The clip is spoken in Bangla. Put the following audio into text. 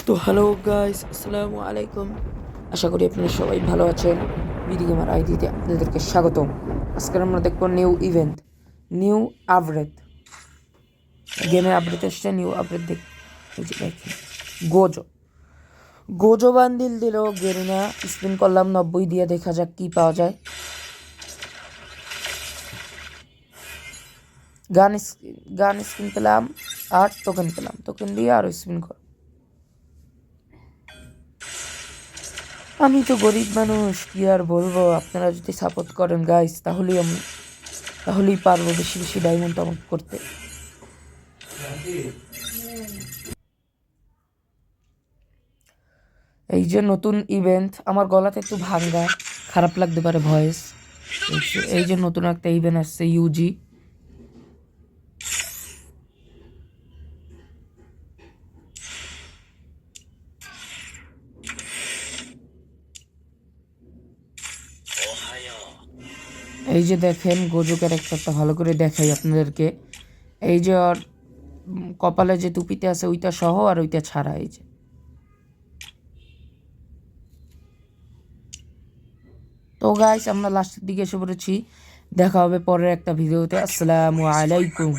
তো হ্যালো গাইস, আসসালামু আলাইকুম। আশা করি আপনারা সবাই ভালো আছেন। বিডি গেমার আইডিতে আপনাদেরকে স্বাগতম। আজকে আমরা দেখব নিউ ইভেন্ট, নিউ আপডেট। গেমে আপডেট এসছে, নিউ আপডেট এই যে দেখেন, গোজো গোজো বান্ডিল দিল গেরিনা। স্পিন করলাম 90 দিয়ে, দেখা যাক কি পাওয়া যায়। গান স্পিন পেলাম আর টোকেন পেলাম, টোকেন দিয়ে আরও স্পিন কর। আমি তো গরিব মানুষ, কি আর বলবো। আপনারা যদি সাপোর্ট করেন গাইস, তাহলেই পারবো বেশি বেশি ডায়মন্ড আমাকে করতে। এই যে নতুন ইভেন্ট, আমার গলাতে একটু ভাঙ্গা, খারাপ লাগতে পারে ভয়েস। এই যে নতুন একটা ইভেন্ট আসছে, ইউজি। এই যে দেখেন গোজো ক্যারেক্টারটা ভালো করে দেখাই আপনাদেরকে। এই যে ওর কপালে যে টুপিতে আছে ওইটা সহ আর ওইটা ছাড়া। এই যে তো গাইস, আমরা লাস্টের দিকে এসে পড়েছি। দেখা হবে পরের একটা ভিডিওতে। আসসালামু আলাইকুম।